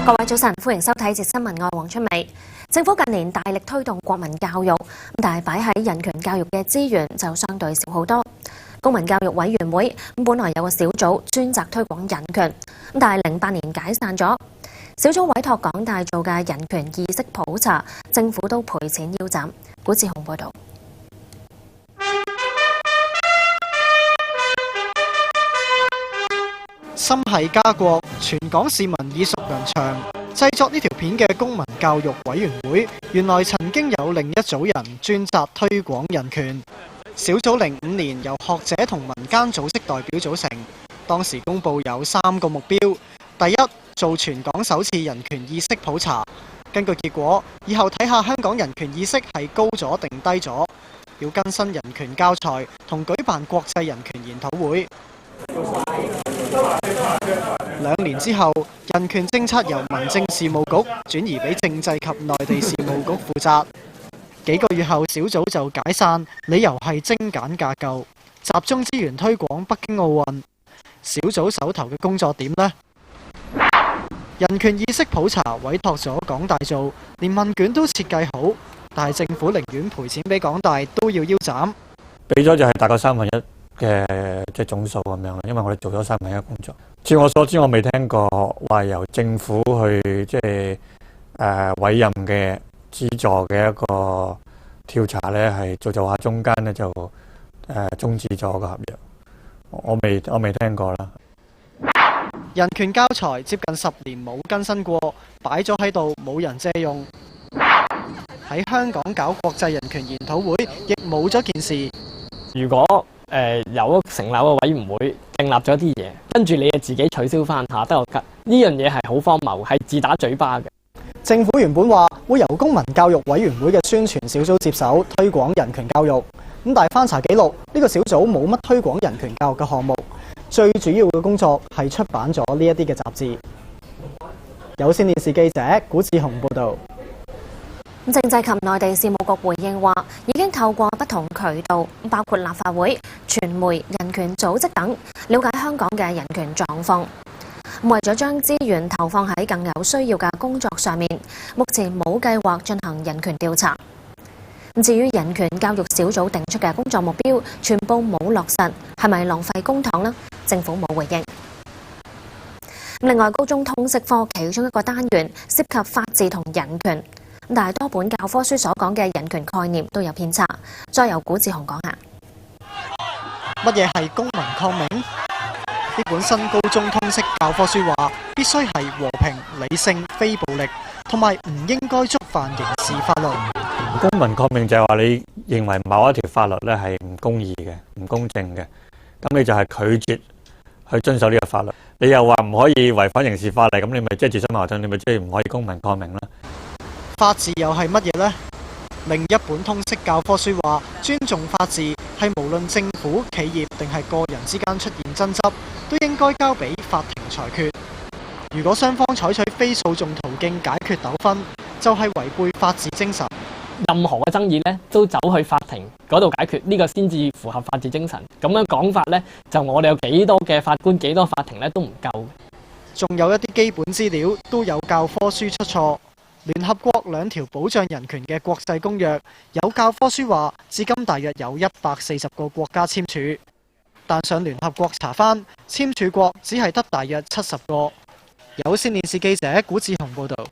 各位早晨，歡迎收睇《節新聞》，我係黃春美。政府近年大力推動國民教育，但係擺喺人權教育嘅資源就相對少好多。公民教育委員會本來有個小組專責推廣人權，但係08年解散咗。小組委託港大做嘅人權意識普查，政府都賠錢腰斬。古志雄報導。心繫家國，全港市民耳熟能詳。製作呢條片嘅公民教育委員會，原來曾經有另一組人專責推廣人權。小組05年由學者同民間組織代表組成，當時公佈有3個目標：第一，做全港首次人權意識普查，根據結果，以後睇下香港人權意識係高咗定低咗，要更新人權教材同舉辦國際人權研討會。2年之後，人權政策由民政事務局轉移俾政制及內地事務局負責。幾個月後，小組就解散，理由係精簡架構，集中資源推廣北京奧運。小組手頭嘅工作點呢？人權意識普查委託咗港大做，連問卷都設計好，但係政府寧願賠錢俾港大都要腰斬。俾咗就係大概1/3嘅即係總數咁樣啦，因為我哋做咗1/3工作。據我所知，我未聽過話由政府去即係委任嘅資助嘅一個調查咧，係做下中間咧就終止咗個合約。我未聽過啦。人權教材接近10年冇更新過，擺咗喺度冇人借用。喺香港搞國際人權研討會，亦冇咗件事。如果有成立個委員會訂立咗啲嘢，跟住你就自己取消翻下得個吉，呢樣嘢係好荒謬，係自打嘴巴嘅。政府原本話會由公民教育委員會嘅宣傳小組接手推廣人權教育，咁但係翻查記錄，呢個小組冇乜推廣人權教育嘅項目，最主要嘅工作係出版咗呢一啲嘅雜誌。有線電視記者古志雄報導。政制及內地事務局回應話，已經透過不同渠道，包括立法會、傳媒、人權組織等，了解香港嘅人權狀況。為咗將資源投放喺更有需要嘅工作上面，目前冇計劃進行人權調查。至於人權教育小組定出嘅工作目標，全部冇落實，係咪浪費公帑呢？政府冇回應。另外，高中通識科其中一個單元涉及法治同人權。但係多本教科書所講嘅人權概念都有偏差，再由古志雄講下。乜嘢係公民抗命？呢本新高中通識教科書話，必須係和平、理性、非暴力，同埋唔應該觸犯刑事法律。公民抗命就係話你認為某一條法律咧係唔公義嘅、唔公正嘅，咁你就係拒絕去遵守呢個法律。你又話唔可以違反刑事法例，咁你咪即係自相矛盾，你咪即係唔可以公民抗命啦。法治又係乜嘢呢？另一本通識教科書話，尊重法治係無論政府、企業定係個人之間出現爭執，都應該交俾法庭裁決。如果雙方採取非訴訟途徑解決糾紛，就係違背法治精神。任何嘅爭議呢，都走去法庭嗰度解決，呢個先至符合法治精神。咁樣講法呢，就我哋有幾多嘅法官、幾多法庭呢，都唔夠。仲有一啲基本資料都有教科書出錯。聯合國2條保障人權嘅國際公約，有教科書話，至今大約有140個國家簽署，但上聯合國查返，簽署國只係得大約70個。有線電視記者古志雄報導。